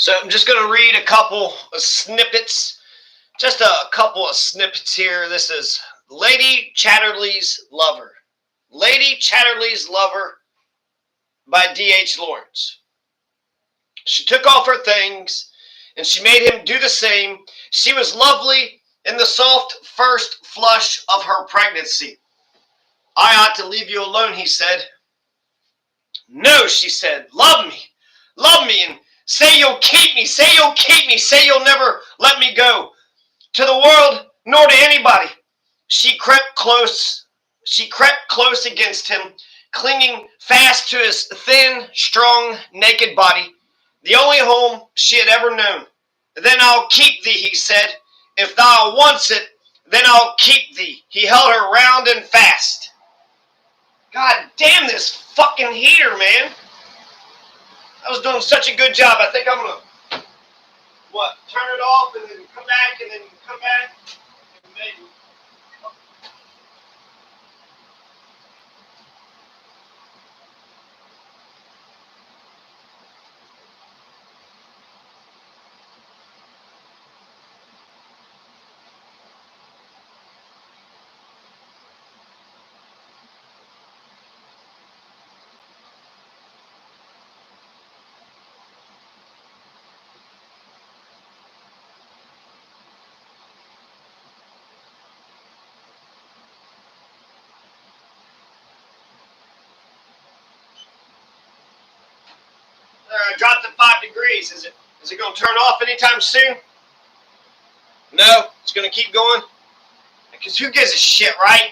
So I'm just going to read a couple of snippets, just a couple of snippets here. This is Lady Chatterley's Lover. Lady Chatterley's Lover by D.H. Lawrence. She took off her things, and she made him do the same. She was lovely in the soft first flush of her pregnancy. I ought to leave you alone, he said. No, she said, love me, and say you'll keep me, say you'll keep me, say you'll never let me go. To the world, nor to anybody. She crept close against him, clinging fast to his thin, strong, naked body, the only home she had ever known. Then I'll keep thee, he said. If thou wants it, then I'll keep thee. He held her round and fast. God damn this fucking heater, man. I was doing such a good job. I think I'm going to, turn it off and then come back and then come back. Maybe. Dropped to 5 degrees. Is it going to turn off anytime soon? No? It's going to keep going? Because who gives a shit, right?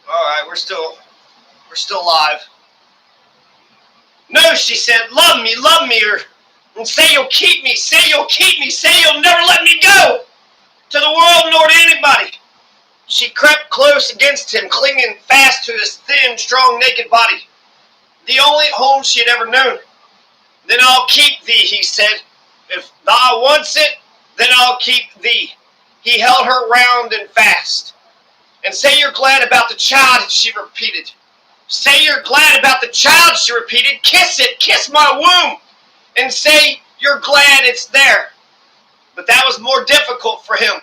Alright, we're still live. No, she said, love me, and say you'll keep me, say you'll keep me, say you'll never let me go. To the world nor to anybody. She crept close against him, clinging fast to his thin, strong, naked body. The only home she had ever known. Then I'll keep thee, he said. If thou wants it, then I'll keep thee. He held her round and fast. And say you're glad about the child, she repeated. Say you're glad about the child, she repeated. Kiss it, kiss my womb. And say you're glad it's there. But that was more difficult for him.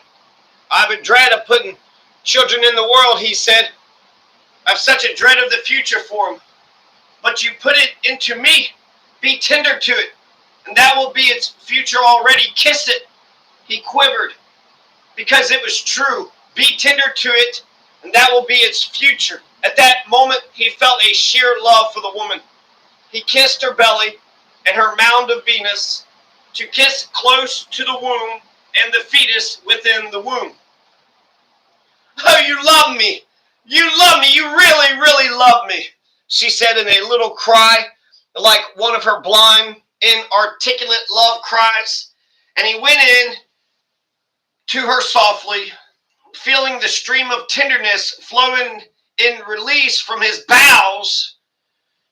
I've a dread of putting children in the world, he said. I've such a dread of the future for them. But you put it into me. Be tender to it, and that will be its future already. Kiss it. He quivered, because it was true. Be tender to it, and that will be its future. At that moment, he felt a sheer love for the woman. He kissed her belly and her mound of Venus, to kiss close to the womb and the fetus within the womb. Oh, you love me. You love me. You really, really love me, she said in a little cry, like one of her blind, inarticulate love cries. And he went in to her softly, feeling the stream of tenderness flowing in release from his bowels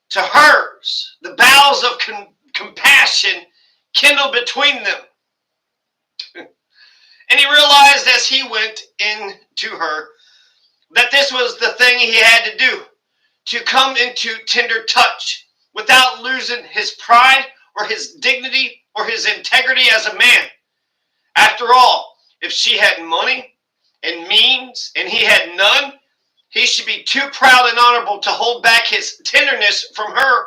to hers. The bowels of compassion kindled between them. And he realized as he went in to her that this was the thing he had to do, to come into tender touch without losing his pride or his dignity or his integrity as a man. After all, if she had money and means and he had none, he should be too proud and honorable to hold back his tenderness from her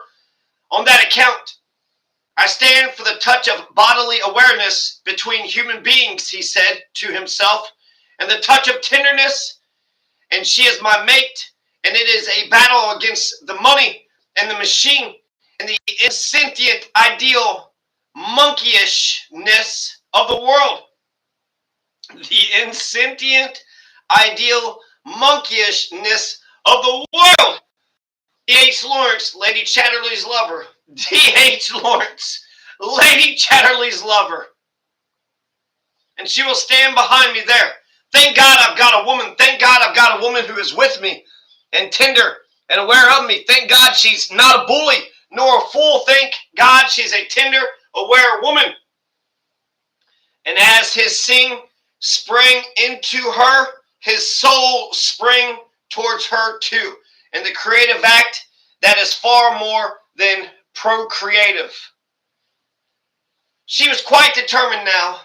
on that account. I stand for the touch of bodily awareness between human beings, he said to himself, and the touch of tenderness, and she is my mate, and it is a battle against the money and the machine and the insentient ideal monkeyishness of the world. The insentient ideal monkeyishness of the world. D.H. Lawrence, Lady Chatterley's Lover. D.H. Lawrence, Lady Chatterley's Lover. And she will stand behind me there. Thank God I've got a woman. Thank God I've got a woman who is with me and tender and aware of me. Thank God she's not a bully nor a fool. Thank God she's a tender, aware woman. And as his sing sprang into her, his soul sprang towards her too. And the creative act that is far more than procreative. She was quite determined now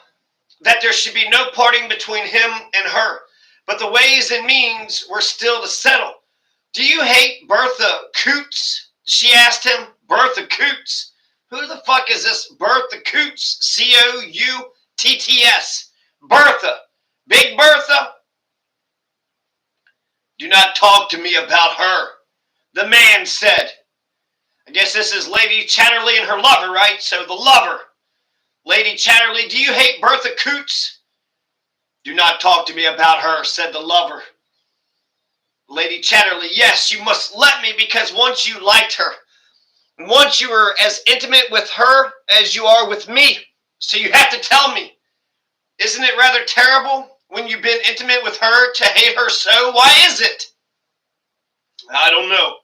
that there should be no parting between him and her, but the ways and means were still to settle. Do you hate Bertha Coots? She asked him. Bertha Coots? Who the fuck is this Bertha Coots? Coutts. Bertha. Big Bertha? Do not talk to me about her, the man said. I guess this is Lady Chatterley and her lover, right? So the lover. Lady Chatterley, do you hate Bertha Coots? Do not talk to me about her, said the lover. Lady Chatterley, yes, you must let me, because once you liked her, and once you were as intimate with her as you are with me, so you have to tell me. Isn't it rather terrible when you've been intimate with her to hate her so? Why is it? I don't know.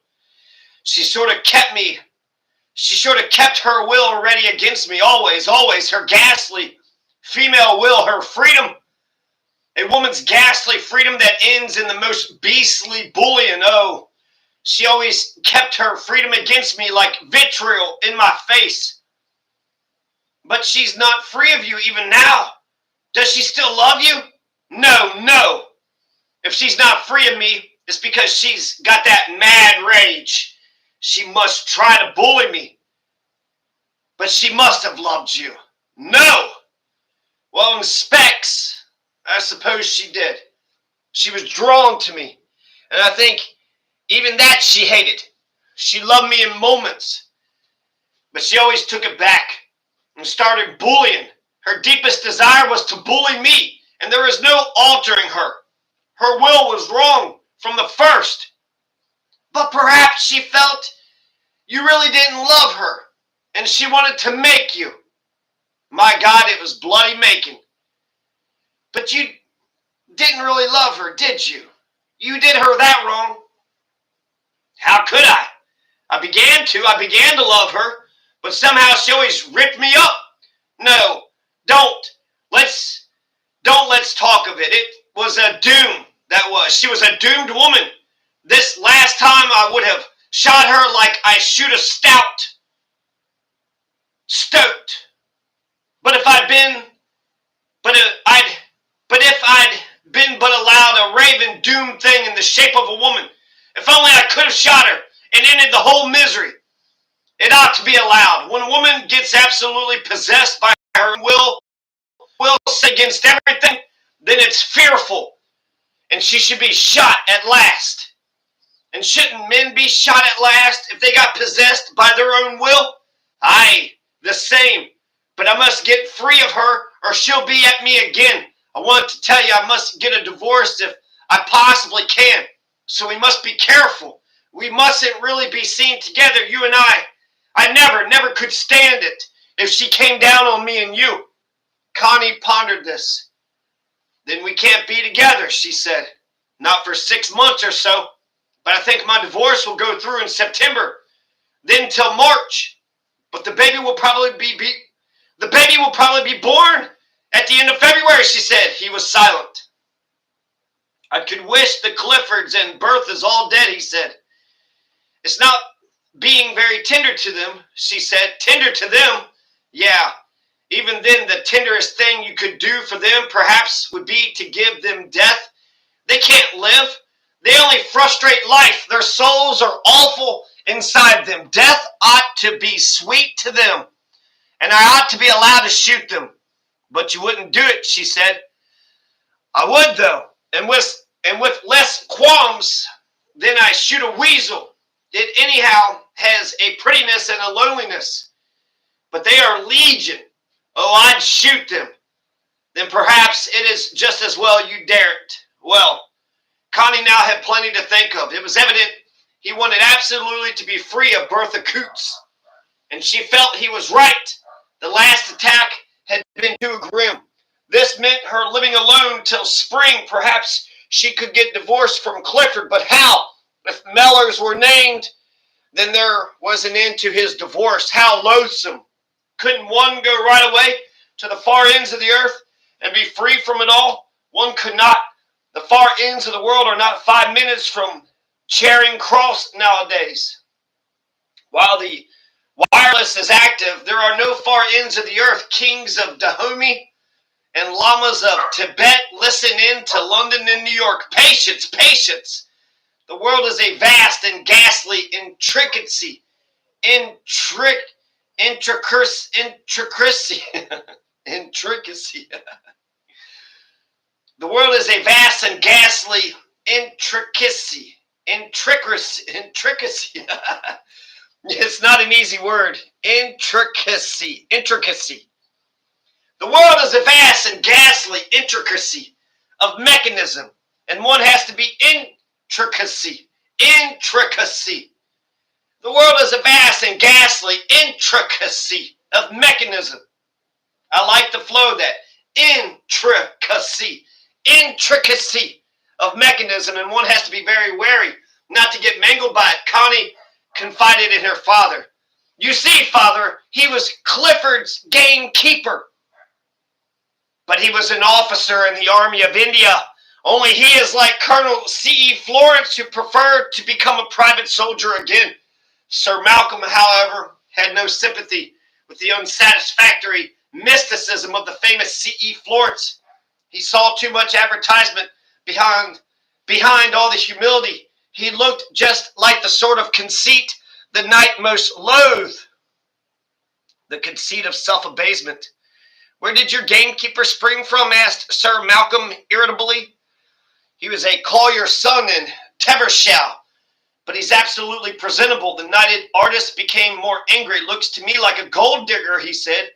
She sort of kept her will ready against me, always, her ghastly female will, her freedom. A woman's ghastly freedom that ends in the most beastly bullying. Oh, she always kept her freedom against me like vitriol in my face. But she's not free of you even now. Does she still love you? No. If she's not free of me, it's because she's got that mad rage. She must try to bully me. But she must have loved you. No. Well, in specs, I suppose she did. She was drawn to me. And I think even that she hated. She loved me in moments. But she always took it back and started bullying. Her deepest desire was to bully me. And there was no altering her. Her will was wrong from the first. But perhaps she felt you really didn't love her. And she wanted to make you. My God, it was bloody making. But you didn't really love her, did you? You did her that wrong. How could I? I began to love her, but somehow she always ripped me up. No, let's talk of it. It was a doom, that was. She was a doomed woman. This last time I would have shot her like I shoot a stoat. But if I'd been but allowed a raven doomed thing in the shape of a woman, if only I could have shot her and ended the whole misery. It ought to be allowed. When a woman gets absolutely possessed by her will against everything, then it's fearful. And she should be shot at last. And shouldn't men be shot at last if they got possessed by their own will? Aye, the same. But I must get free of her, or she'll be at me again. I want to tell you I must get a divorce if I possibly can. So we must be careful. We mustn't really be seen together, you and I. I never could stand it if she came down on me and you. Connie pondered this. Then we can't be together, she said. Not for 6 months or so. But I think my divorce will go through in September. Then till March. But the baby will probably be born at the end of February, she said. He was silent. I could wish the Cliffords and Berthas all dead, he said. It's not being very tender to them, she said. Tender to them? Yeah. Even then, the tenderest thing you could do for them perhaps would be to give them death. They can't live. They only frustrate life. Their souls are awful inside them. Death ought to be sweet to them. And I ought to be allowed to shoot them. But you wouldn't do it, she said. I would, though. And with less qualms than I shoot a weasel. It anyhow has a prettiness and a loneliness. But they are legion. Oh, I'd shoot them. Then perhaps it is just as well you daren't. Well, Connie now had plenty to think of. It was evident he wanted absolutely to be free of Bertha Coots. And she felt he was right. The last attack had been too grim. This meant her living alone till spring. Perhaps she could get divorced from Clifford, but how? If Mellors were named, then there was an end to his divorce. How loathsome. Couldn't one go right away to the far ends of the earth and be free from it all? One could not. The far ends of the world are not 5 minutes from Charing Cross nowadays. While the Wireless is active. There are no far ends of the earth. Kings of Dahomey and lamas of Tibet listen in to London and New York. Patience, patience. The world is a vast and ghastly intricacy. Intricacy. Intricacy. The world is a vast and ghastly intricacy. Intricacy. It's not an easy word. Intricacy. Intricacy. The world is a vast and ghastly intricacy of mechanism, and one has to be intricacy. Intricacy. The world is a vast and ghastly intricacy of mechanism. I like the flow of that. Intricacy. Intricacy of mechanism, and one has to be very wary not to get mangled by it. Connie confided in her father. You see, father, he was Clifford's gamekeeper, but he was an officer in the Army of India. Only he is like Colonel C.E. Florence, who preferred to become a private soldier again. Sir Malcolm, however, had no sympathy with the unsatisfactory mysticism of the famous C.E. Florence. He saw too much advertisement behind all the humility. He looked just like the sort of conceit the knight most loathed, the conceit of self-abasement. Where did your gamekeeper spring from? Asked Sir Malcolm irritably. He was a collier's son in Teversham, but he's absolutely presentable. The knighted artist became more angry. Looks to me like a gold digger, he said.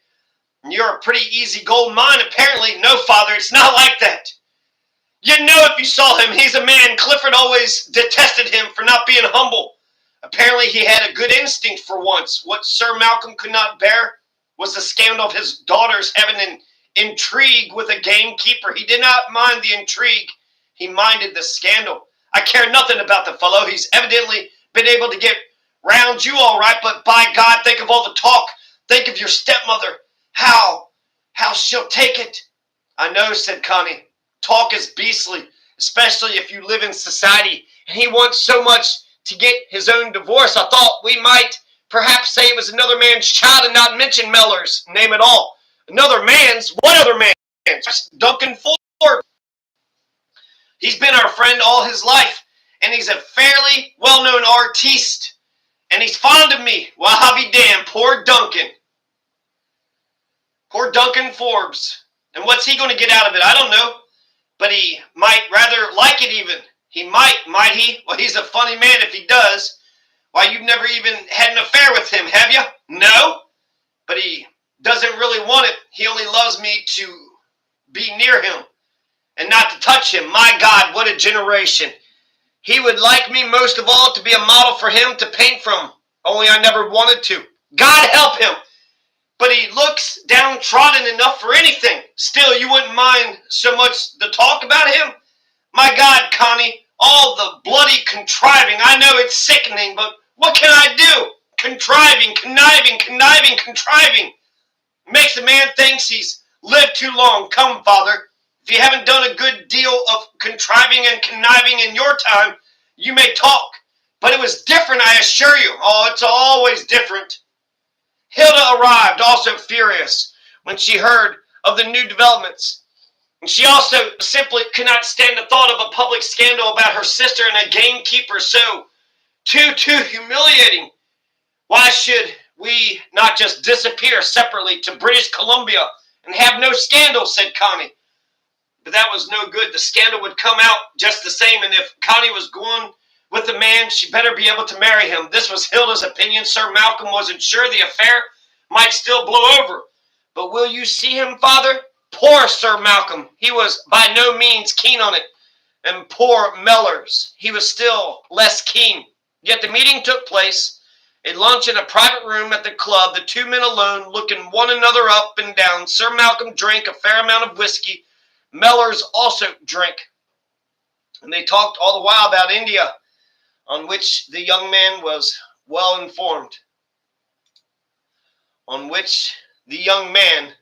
You're a pretty easy gold mine, apparently. No, father, it's not like that. You'd know if you saw him. He's a man. Clifford always detested him for not being humble. Apparently he had a good instinct for once. What Sir Malcolm could not bear was the scandal of his daughters having an intrigue with a gamekeeper. He did not mind the intrigue. He minded the scandal. I care nothing about the fellow. He's evidently been able to get round you all right, but by God, think of all the talk. Think of your stepmother. How she'll take it. I know, said Connie. Talk is beastly, especially if you live in society. And he wants so much to get his own divorce. I thought we might perhaps say it was another man's child and not mention Mellor's name at all. Another man's? What other man's? Duncan Ford. He's been our friend all his life, and he's a fairly well-known artiste. And he's fond of me. Well, I'll be damned. Poor Duncan. Poor Duncan Forbes. And what's he going to get out of it? I don't know. But he might rather like it even. He might he? Well, he's a funny man if he does. Why, you've never even had an affair with him, have you? No. But he doesn't really want it. He only loves me to be near him and not to touch him. My God, what a generation. He would like me most of all to be a model for him to paint from. Only I never wanted to. God help him. But he looks downtrodden enough for anything. Still, you wouldn't mind so much the talk about him? My God, Connie, all the bloody contriving. I know it's sickening, but what can I do? Contriving, conniving, contriving. Makes a man thinks he's lived too long. Come, father, if you haven't done a good deal of contriving and conniving in your time, you may talk. But it was different, I assure you. Oh, it's always different. Hilda arrived, also furious, when she heard of the new developments. And she also simply could not stand the thought of a public scandal about her sister and a gamekeeper so too humiliating. Why should we not just disappear separately to British Columbia and have no scandal, said Connie. But that was no good. The scandal would come out just the same, and if Connie was going with the man, she better be able to marry him. This was Hilda's opinion. Sir Malcolm wasn't sure the affair might still blow over. But will you see him, father? Poor Sir Malcolm. He was by no means keen on it. And poor Mellors. He was still less keen. Yet the meeting took place. A lunch in a private room at the club, the two men alone, looking one another up and down. Sir Malcolm drank a fair amount of whiskey. Mellors also drank. And they talked all the while about India, on which the young man was well informed. On which the young man